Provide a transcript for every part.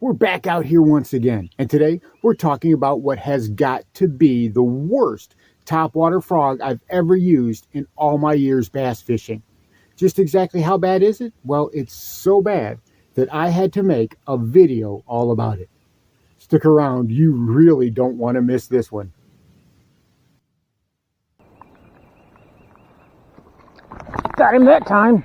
We're back out here once again, and today we're talking about what has got to be the worst topwater frog I've ever used in all my years bass fishing. Just exactly how bad is it? Well, it's so bad that I had to make a video all about it. Stick around, you really don't want to miss this one. Got him that time.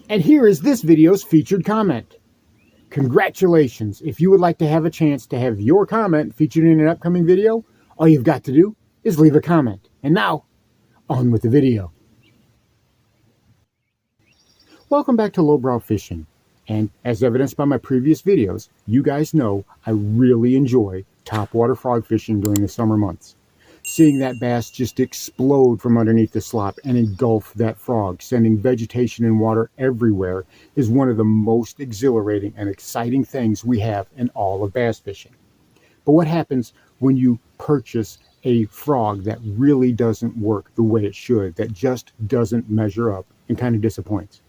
And here is this video's featured comment. Congratulations! If you would like to have a chance to have your comment featured in an upcoming video, all you've got to do is leave a comment. And now, on with the video. Welcome back to Lowbrow Fishing. And as evidenced by my previous videos, you guys know I really enjoy topwater frog fishing during the summer months. Seeing that bass just explode from underneath the slop and engulf that frog, sending vegetation and water everywhere, is one of the most exhilarating and exciting things we have in all of bass fishing. But what happens when you purchase a frog that really doesn't work the way it should, that just doesn't measure up and kind of disappoints?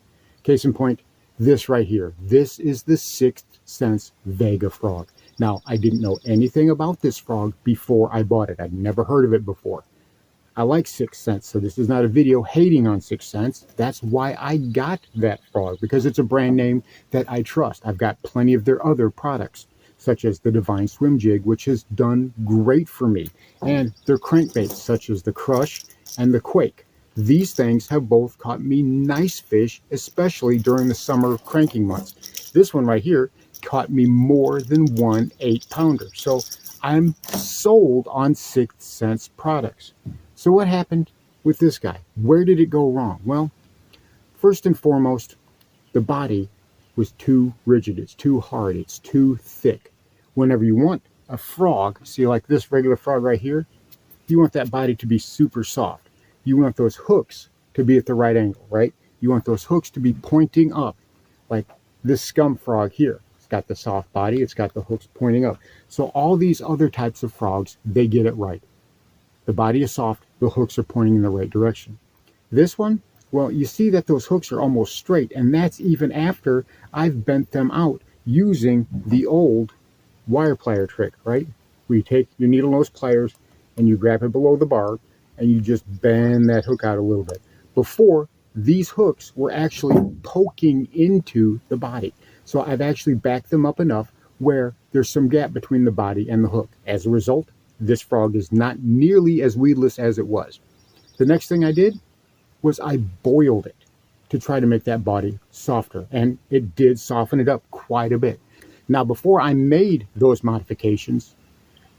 Case in point, this right here. This is the 6th Sense Vega frog. Now, I didn't know anything about this frog before I bought it. I'd never heard of it before. I like 6th Sense, so this is not a video hating on 6th Sense. That's why I got that frog, because it's a brand name that I trust. I've got plenty of their other products, such as the Divine Swim Jig, which has done great for me, and their crankbaits, such as the Crush and the Quake. These things have both caught me nice fish, especially during the summer cranking months. This one right here caught me more than one 8-pounder. So I'm sold on 6th Sense products. So what happened with this guy? Where did it go wrong? Well, first and foremost, the body was too rigid. It's too hard. It's too thick. Whenever you want a frog, see like this regular frog right here, you want that body to be super soft. You want those hooks to be at the right angle, right? You want those hooks to be pointing up, like this scum frog here. It's got the soft body, it's got the hooks pointing up. So all these other types of frogs, they get it right. The body is soft, the hooks are pointing in the right direction. This one, well, you see that those hooks are almost straight, and that's even after I've bent them out using the old wire plier trick, right? Where you take your needle nose pliers and you grab it below the barb and you just bend that hook out a little bit. Before, these hooks were actually poking into the body. So I've actually backed them up enough where there's some gap between the body and the hook. As a result, this frog is not nearly as weedless as it was. The next thing I did was I boiled it to try to make that body softer, and it did soften it up quite a bit. Now, before I made those modifications,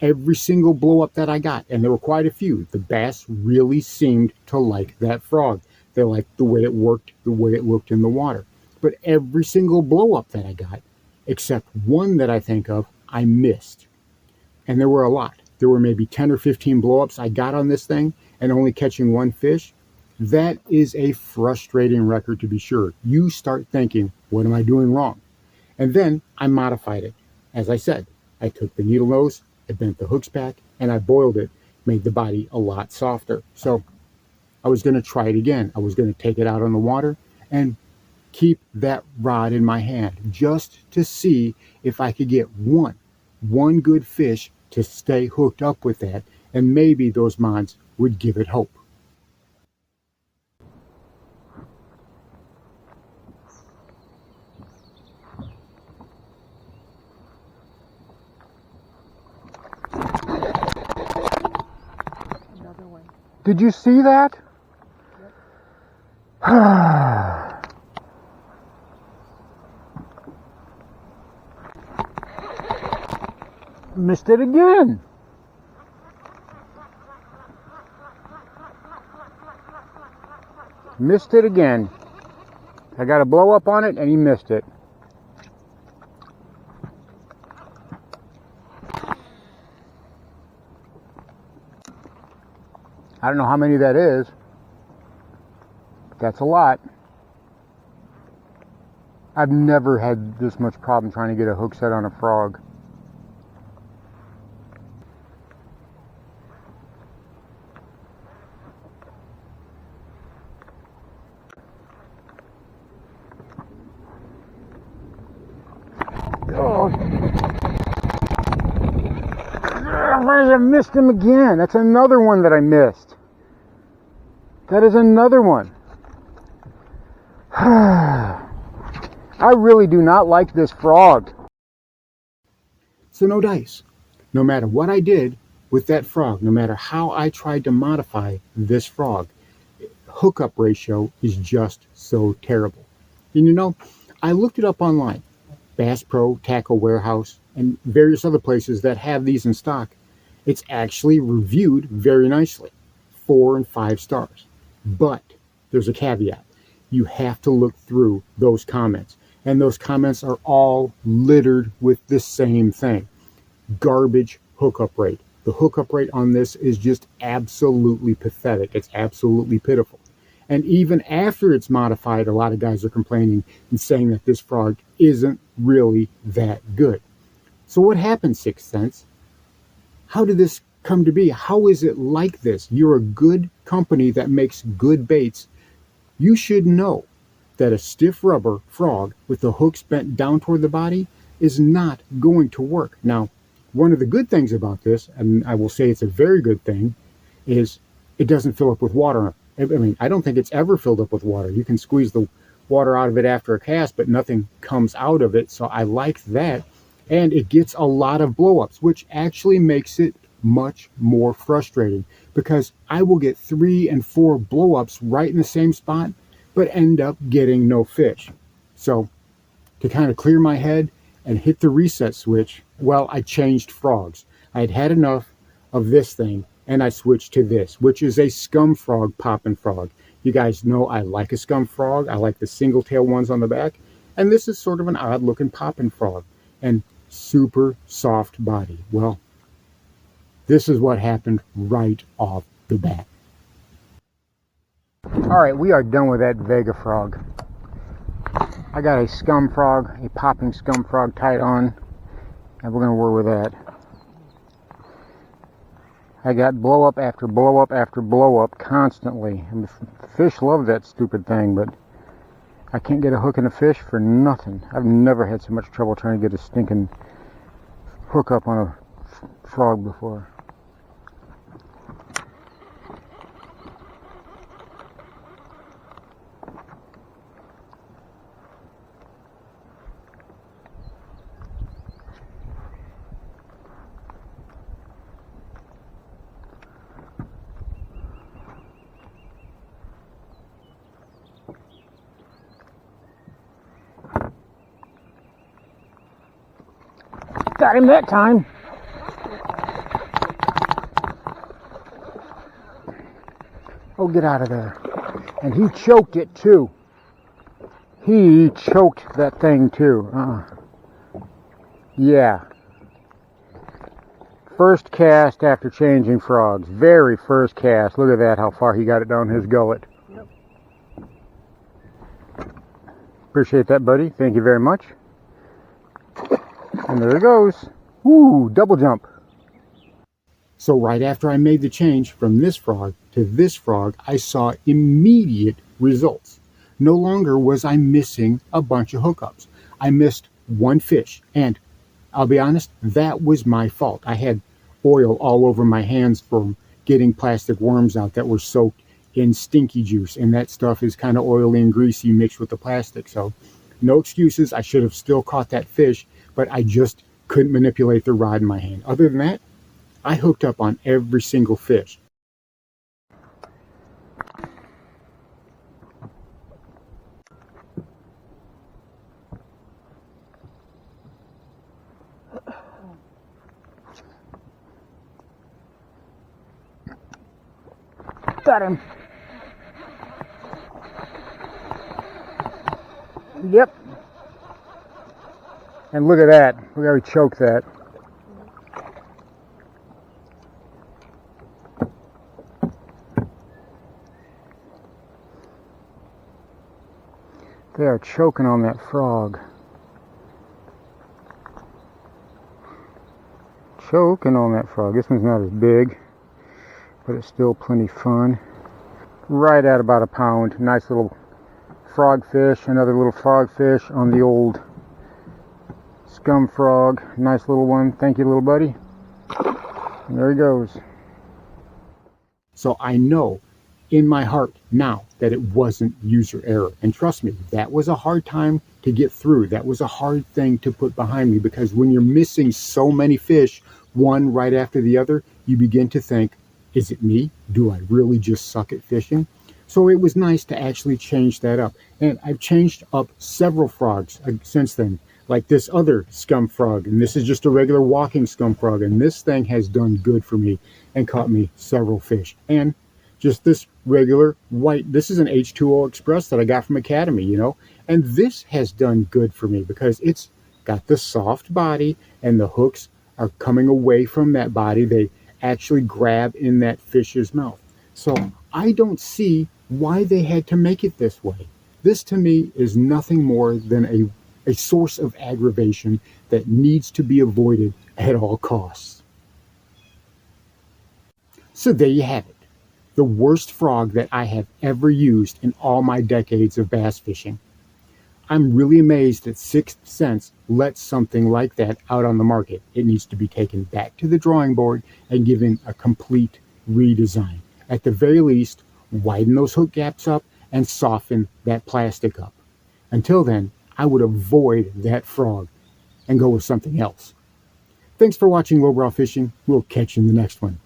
every single blow up that I got, and there were quite a few, the bass really seemed to like that frog. They liked the way it worked, the way it looked in the water. But every single blow up that I got, except one that I think of, I missed. And there were a lot. There were maybe 10 or 15 blow ups I got on this thing and only catching one fish. That is a frustrating record, to be sure. You start thinking, what am I doing wrong? And then I modified it. As I said, I took the needle nose, I bent the hooks back, and I boiled it, made the body a lot softer. So I was going to try it again. I was going to take it out on the water and keep that rod in my hand just to see if I could get one good fish to stay hooked up with that, and maybe those mods would give it hope. Another one. Did you see that? Yep. Missed it again. Missed it again. I got a blow up on it and he missed it. I don't know how many that is, but that's a lot. I've never had this much problem trying to get a hook set on a frog. Oh, I missed him again. That's another one that I missed. That is another one. I really do not like this frog. So no dice. No matter what I did with that frog, no matter how I tried to modify this frog, hookup ratio is just so terrible. And you know, I looked it up online. Bass Pro, Tackle Warehouse, and various other places that have these in stock. It's actually reviewed very nicely. 4 and 5 stars. But there's a caveat. You have to look through those comments. And those comments are all littered with the same thing. Garbage hookup rate. The hookup rate on this is just absolutely pathetic. It's absolutely pitiful. And even after it's modified, a lot of guys are complaining and saying that this frog isn't really that good. So what happened, Sixth Sense? How did this come to be? How is it like this? You're a good company that makes good baits. You should know that a stiff rubber frog with the hooks bent down toward the body is not going to work. Now, one of the good things about this, and I will say it's a very good thing, is it doesn't fill up with water. I mean, I don't think it's ever filled up with water. You can squeeze the water out of it after a cast, but nothing comes out of it. So I like that. And it gets a lot of blow-ups, which actually makes it much more frustrating because I will get 3 and 4 blow-ups right in the same spot, but end up getting no fish. So to kind of clear my head and hit the reset switch, well, I changed frogs. I had had enough of this thing, and I switched to this, which is a scum frog popping frog. You guys know I like a scum frog. I like the single tail ones on the back, and this is sort of an odd looking popping frog and super soft body. Well, this is what happened right off the bat. All right, we are done with that Vega frog. I got a scum frog, a popping scum frog tied on, and we're going to work with that. I got blow up after blow up after blow up constantly. And the fish love that stupid thing, but I can't get a hook in a fish for nothing. I've never had so much trouble trying to get a stinking hook up on a frog before. Got him that time. Oh, get out of there. And he choked it too. He choked that thing too. Yeah. First cast after changing frogs. Very first cast. Look at that, how far he got it down his gullet. Yep. Appreciate that, buddy. Thank you very much. And there it goes. Woo, double jump. So right after I made the change from this frog to this frog, I saw immediate results. No longer was I missing a bunch of hookups. I missed one fish, and I'll be honest, that was my fault. I had oil all over my hands from getting plastic worms out that were soaked in stinky juice, and that stuff is kind of oily and greasy mixed with the plastic. So no excuses. I should have still caught that fish, but I just couldn't manipulate the rod in my hand. Other than that, I hooked up on every single fish. Got him. Yep. And look at that. Look how he choked that. They are choking on that frog. Choking on that frog. This one's not as big, but it's still plenty fun. Right at about a pound. Nice little frogfish. Another little frogfish on the old scum frog. Nice little one. Thank you, little buddy. And there he goes. So I know in my heart now that it wasn't user error. And trust me, that was a hard time to get through. That was a hard thing to put behind me, because when you're missing so many fish, one right after the other, you begin to think, is it me? Do I really just suck at fishing? So it was nice to actually change that up. And I've changed up several frogs since then, like this other scum frog. And this is just a regular walking scum frog. And this thing has done good for me and caught me several fish. And just this regular white, this is an H2O Express that I got from Academy, you know. And this has done good for me because it's got the soft body and the hooks are coming away from that body. They actually grab in that fish's mouth. So I don't see why they had to make it this way. This to me is nothing more than a source of aggravation that needs to be avoided at all costs. So there you have it. The worst frog that I have ever used in all my decades of bass fishing. I'm really amazed that Sixth Sense lets something like that out on the market. It needs to be taken back to the drawing board and given a complete redesign. At the very least, widen those hook gaps up and soften that plastic up. Until then, I would avoid that frog and go with something else. Thanks for watching Lowbrow Fishing. We'll catch you in the next one.